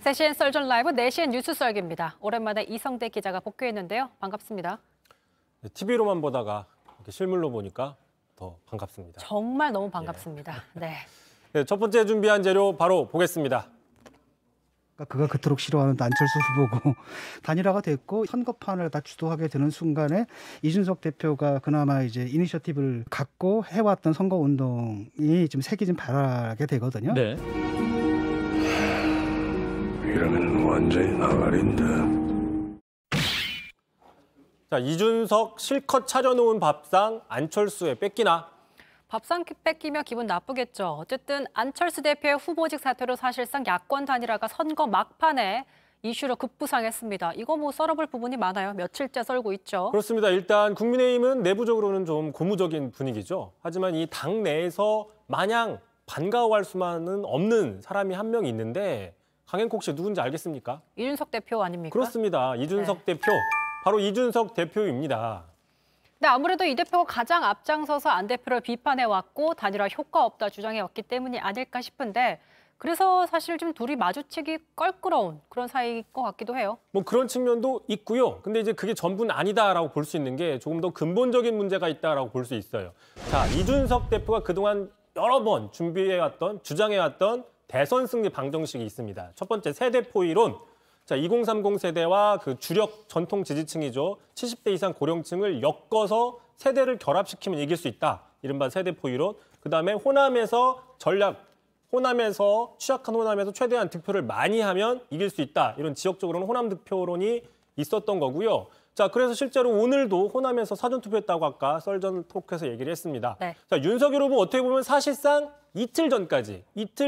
3시엔 썰전 라이브 4시엔 뉴스 썰기입니다. 오랜만에 이성대 기자가 복귀했는데요. 반갑습니다. TV로만 보다가 이렇게 실물로 보니까 더 반갑습니다. 정말 너무 반갑습니다. 네. 네, 첫 번째 준비한 재료 바로 보겠습니다. 그가 그토록 싫어하는 안철수 후보고 단일화가 됐고 선거판을 다 주도하게 되는 순간에 이준석 대표가 그나마 이제 이니셔티브를 갖고 해왔던 선거 운동이 좀 색이 좀 바라게 되거든요. 네. 이러면 완전히 나가린다. 자, 이준석 실컷 차려놓은 밥상 안철수에 뺏기나? 밥상 뺏기며 기분 나쁘겠죠. 어쨌든 안철수 대표의 후보직 사퇴로 사실상 야권 단일화가 선거 막판에 이슈로 급부상했습니다. 이거 뭐 썰어볼 부분이 많아요. 며칠째 썰고 있죠. 그렇습니다. 일단 국민의힘은 내부적으로는 좀 고무적인 분위기죠. 하지만 이 당 내에서 마냥 반가워할 수만은 없는 사람이 한 명 있는데 강행콕 씨 누군지 알겠습니까? 이준석 대표 아닙니까? 그렇습니다. 이준석 대표. 바로 이준석 대표입니다. 근데 아무래도 이 대표가 가장 앞장서서 안 대표를 비판해왔고 단일화 효과 없다 주장해왔기 때문이 아닐까 싶은데 그래서 사실 좀 둘이 마주치기 껄끄러운 그런 사이일 것 같기도 해요. 뭐 그런 측면도 있고요. 근데 이제 그게 전부는 아니다라고 볼 수 있는 게 조금 더 근본적인 문제가 있다라고 볼 수 있어요. 자, 이준석 대표가 그동안 여러 번 준비해왔던, 주장해왔던 대선 승리 방정식이 있습니다. 첫 번째 세대포 이론. 자, 2030 세대와 그 주력 전통 지지층이죠. 70대 이상 고령층을 엮어서 세대를 결합시키면 이길 수 있다. 이른바 세대포 이론. 그다음에 호남에서 취약한 호남에서 최대한 득표를 많이 하면 이길 수 있다. 이런 지역적으로는 호남 득표론이 있었던 거고요. 자, 그래서 실제로 오늘도 호남에서 사전투표했다고 아까 썰전 토크에서 얘기를 했습니다. 네. 자, 윤석열 후보 어떻게 보면 사실상 이틀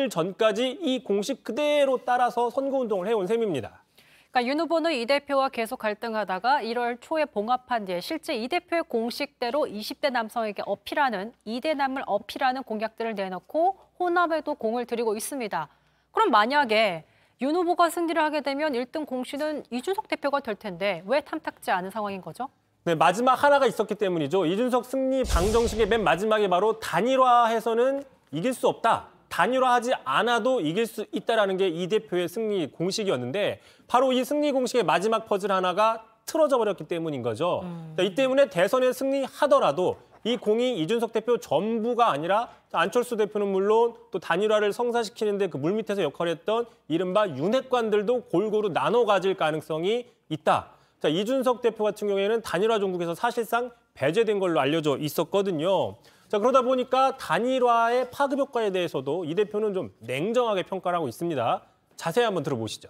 전까지 이 공식 그대로 따라서 선거운동을 해온 셈입니다. 그러니까 윤 후보는 이 대표와 계속 갈등하다가 1월 초에 봉합한 뒤에 실제 이 대표의 공식대로 20대 남성에게 어필하는 2대남을 어필하는 공약들을 내놓고 호남에도 공을 들이고 있습니다. 그럼 만약에 윤 후보가 승리를 하게 되면 1등 공신은 이준석 대표가 될 텐데 왜 탐탁지 않은 상황인 거죠? 네, 마지막 하나가 있었기 때문이죠. 이준석 승리 방정식의 맨 마지막에 바로 단일화해서는 이길 수 없다. 단일화하지 않아도 이길 수 있다라는 게 이 대표의 승리 공식이었는데 바로 이 승리 공식의 마지막 퍼즐 하나가 틀어져 버렸기 때문인 거죠. 이 때문에 대선에 승리하더라도 이 공이 이준석 대표 전부가 아니라 안철수 대표는 물론 또 단일화를 성사시키는데 그 물밑에서 역할을 했던 이른바 윤핵관들도 골고루 나눠 가질 가능성이 있다. 자, 이준석 대표 같은 경우에는 단일화 종국에서 사실상 배제된 걸로 알려져 있었거든요. 자, 그러다 보니까 단일화의 파급 효과에 대해서도 이 대표는 좀 냉정하게 평가를 하고 있습니다. 자세히 한번 들어보시죠.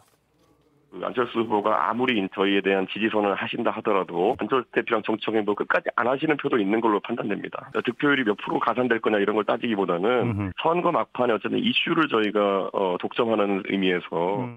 안철수 후보가 아무리 저희에 대한 지지선을 하신다 하더라도 안철수 대표랑 정청에 뭐 끝까지 안 하시는 표도 있는 걸로 판단됩니다. 득표율이 몇 프로 가산될 거냐 이런 걸 따지기보다는 선거 막판에 어쨌든 이슈를 저희가 독점하는 의미에서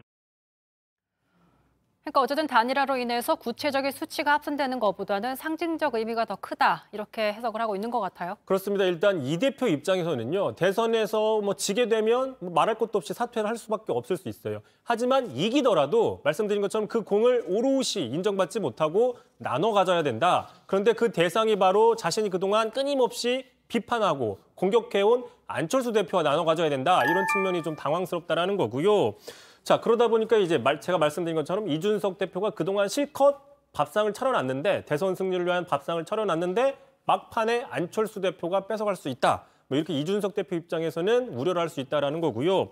그러니까 어쨌든 단일화로 인해서 구체적인 수치가 합산되는 것보다는 상징적 의미가 더 크다 이렇게 해석을 하고 있는 것 같아요. 그렇습니다. 일단 이 대표 입장에서는요. 대선에서 뭐 지게 되면 말할 것도 없이 사퇴를 할 수밖에 없을 수 있어요. 하지만 이기더라도 말씀드린 것처럼 그 공을 오롯이 인정받지 못하고 나눠 가져야 된다. 그런데 그 대상이 바로 자신이 그동안 끊임없이 비판하고 공격해온 안철수 대표와 나눠 가져야 된다. 이런 측면이 좀 당황스럽다라는 거고요. 자, 그러다 보니까 이제 제가 말씀드린 것처럼 이준석 대표가 그동안 실컷 밥상을 차려놨는데 대선 승리를 위한 밥상을 차려놨는데 막판에 안철수 대표가 뺏어갈 수 있다. 뭐 이렇게 이준석 대표 입장에서는 우려를 할 수 있다라는 거고요.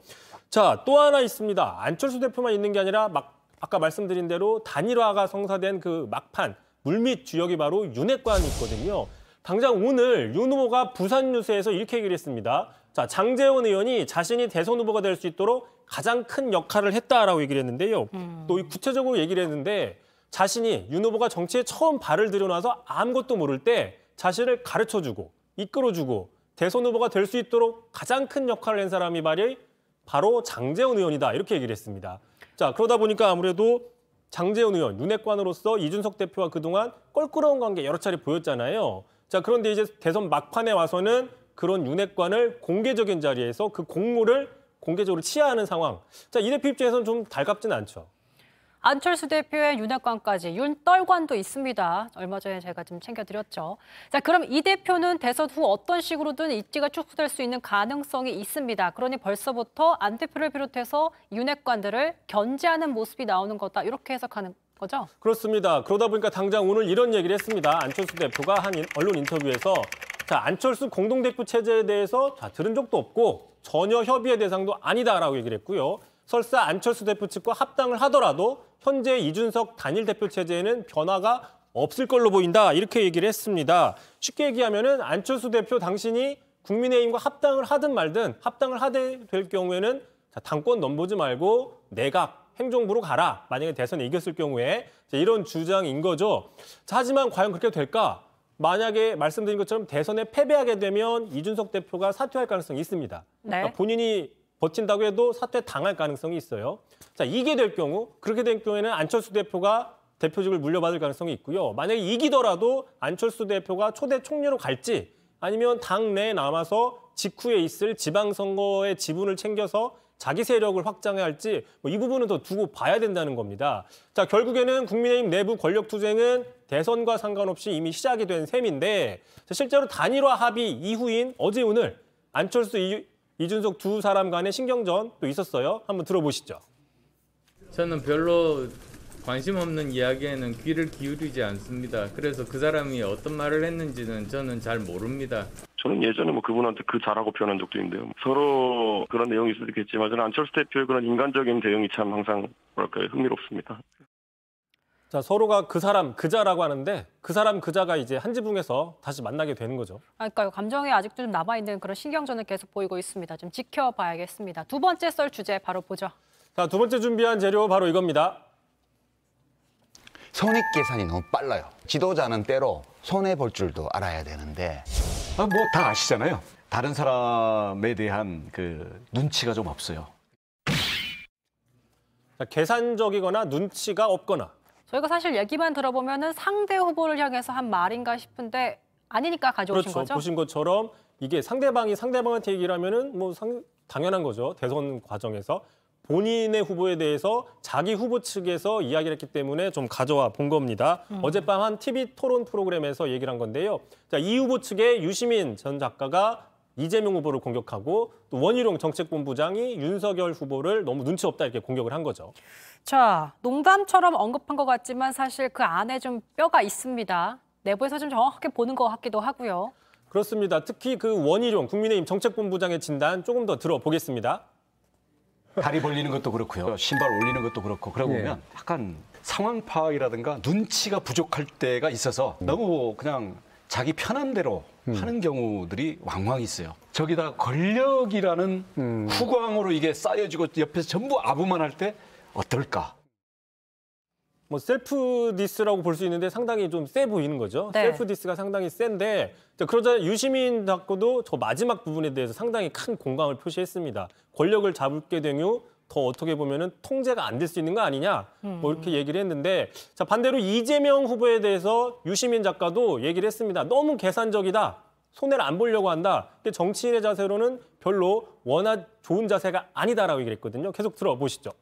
자, 또 하나 있습니다. 안철수 대표만 있는 게 아니라 아까 말씀드린 대로 단일화가 성사된 그 막판 물밑 주역이 바로 윤핵관이 있거든요. 당장 오늘 윤 후보가 부산 뉴스에서 이렇게 얘기를 했습니다. 자, 장제원 의원이 자신이 대선 후보가 될 수 있도록 가장 큰 역할을 했다라고 얘기를 했는데요. 또 구체적으로 얘기를 했는데 자신이 윤 후보가 정치에 처음 발을 들여놔서 아무것도 모를 때 자신을 가르쳐주고 이끌어주고 대선 후보가 될 수 있도록 가장 큰 역할을 한 사람이 바로 장제원 의원이다. 이렇게 얘기를 했습니다. 자, 그러다 보니까 아무래도 장제원 의원, 윤핵관으로서 이준석 대표와 그동안 껄끄러운 관계 여러 차례 보였잖아요. 자, 그런데 이제 대선 막판에 와서는 그런 윤핵관을 공개적인 자리에서 그 공모를 공개적으로 치하하는 상황. 자, 이 대표 입장에서는 좀 달갑지는 않죠. 안철수 대표의 윤핵관까지 윤떨관도 있습니다. 얼마 전에 제가 좀 챙겨드렸죠. 자, 그럼 이 대표는 대선 후 어떤 식으로든 입지가 축소될 수 있는 가능성이 있습니다. 그러니 벌써부터 안 대표를 비롯해서 윤핵관들을 견제하는 모습이 나오는 거다. 이렇게 해석하는 거죠? 그렇습니다. 그러다 보니까 당장 오늘 이런 얘기를 했습니다. 안철수 대표가 한 언론 인터뷰에서 자, 안철수 공동대표 체제에 대해서 들은 적도 없고 전혀 협의의 대상도 아니다라고 얘기를 했고요. 설사 안철수 대표 측과 합당을 하더라도 현재 이준석 단일 대표 체제에는 변화가 없을 걸로 보인다. 이렇게 얘기를 했습니다. 쉽게 얘기하면은 안철수 대표 당신이 국민의힘과 합당을 하든 말든 합당을 하게 될 경우에는 자, 당권 넘보지 말고 내각, 행정부로 가라. 만약에 대선에 이겼을 경우에 이런 주장인 거죠. 자, 하지만 과연 그렇게 될까? 만약에 말씀드린 것처럼 대선에 패배하게 되면 이준석 대표가 사퇴할 가능성이 있습니다. 네. 그러니까 본인이 버틴다고 해도 사퇴 당할 가능성이 있어요. 자, 이게 될 경우, 그렇게 될 경우에는 안철수 대표가 대표직을 물려받을 가능성이 있고요. 만약에 이기더라도 안철수 대표가 초대 총리로 갈지 아니면 당 내에 남아서 직후에 있을 지방선거의 지분을 챙겨서 자기 세력을 확장해야 할지 이 부분은 더 두고 봐야 된다는 겁니다. 자, 결국에는 국민의힘 내부 권력 투쟁은 대선과 상관없이 이미 시작이 된 셈인데 실제로 단일화 합의 이후인 어제 오늘 안철수, 이준석 두 사람 간의 신경전도 있었어요. 한번 들어보시죠. 저는 별로 관심 없는 이야기에는 귀를 기울이지 않습니다. 그래서 그 사람이 어떤 말을 했는지는 저는 잘 모릅니다. 저는 예전에 그분한테 그 자라고 표현한 적도 있는데요. 서로 그런 내용이 있을 수 있겠지만 저는 안철수 대표의 그런 인간적인 대응이 참 항상 뭐랄까요, 흥미롭습니다. 자, 서로가 그 사람, 그자라고 하는데 그 사람, 그자가 이제 한 지붕에서 다시 만나게 되는 거죠. 그러니까요. 감정이 아직도 좀 남아있는 그런 신경전을 계속 보이고 있습니다. 좀 지켜봐야겠습니다. 두 번째 썰 주제 바로 보죠. 자, 두 번째 준비한 재료 바로 이겁니다. 손익 계산이 너무 빨라요. 지도자는 때로 손해볼 줄도 알아야 되는데 뭐 다 아시잖아요. 다른 사람에 대한 그 눈치가 좀 없어요. 자, 계산적이거나 눈치가 없거나. 저희가 사실 얘기만 들어보면은 상대 후보를 향해서 한 말인가 싶은데 아니니까 가져오신 그렇죠. 거죠? 보신 것처럼 이게 상대방이 상대방한테 얘기를 하면은 당연한 거죠. 대선 과정에서. 본인의 후보에 대해서 자기 후보 측에서 이야기를 했기 때문에 좀 가져와 본 겁니다. 어젯밤 한 TV 토론 프로그램에서 얘기를 한 건데요. 자, 이 후보 측의 유시민 전 작가가 이재명 후보를 공격하고 또 원희룡 정책본부장이 윤석열 후보를 너무 눈치 없다 이렇게 공격을 한 거죠. 자, 농담처럼 언급한 것 같지만 사실 그 안에 좀 뼈가 있습니다. 내부에서 좀 정확하게 보는 것 같기도 하고요. 그렇습니다. 특히 그 원희룡 국민의힘 정책본부장의 진단 조금 더 들어보겠습니다. 다리 벌리는 것도 그렇고요. 신발 올리는 것도 그렇고. 그러고 보면 약간 상황 파악이라든가 눈치가 부족할 때가 있어서 너무 그냥 자기 편한 대로 하는 경우들이 왕왕 있어요. 저기다 권력이라는 후광으로 이게 쌓여지고 옆에서 전부 아부만 할 때 어떨까? 셀프 디스라고 볼 수 있는데 상당히 좀 세 보이는 거죠. 네. 셀프 디스가 상당히 센데 그러자 유시민 작가도 저 마지막 부분에 대해서 상당히 큰 공감을 표시했습니다. 권력을 잡게 된 후 더 어떻게 보면은 통제가 안 될 수 있는 거 아니냐 이렇게 얘기를 했는데 자, 반대로 이재명 후보에 대해서 유시민 작가도 얘기를 했습니다. 너무 계산적이다. 손해를 안 보려고 한다. 근데 정치인의 자세로는 별로 워낙 좋은 자세가 아니다라고 얘기를 했거든요. 계속 들어보시죠.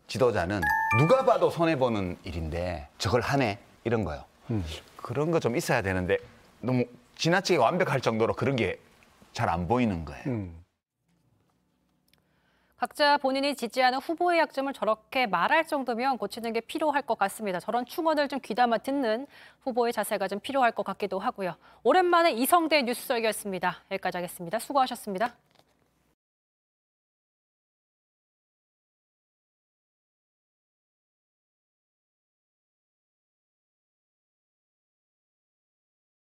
지도자는 누가 봐도 손해보는 일인데 저걸 하네 이런 거요. 그런 거 좀 있어야 되는데 너무 지나치게 완벽할 정도로 그런 게 잘 안 보이는 거예요. 각자 본인이 지지하는 후보의 약점을 저렇게 말할 정도면 고치는 게 필요할 것 같습니다. 저런 충언을 좀 귀담아 듣는 후보의 자세가 좀 필요할 것 같기도 하고요. 오랜만에 이성대 뉴스 설계였습니다. 여기까지 하겠습니다. 수고하셨습니다.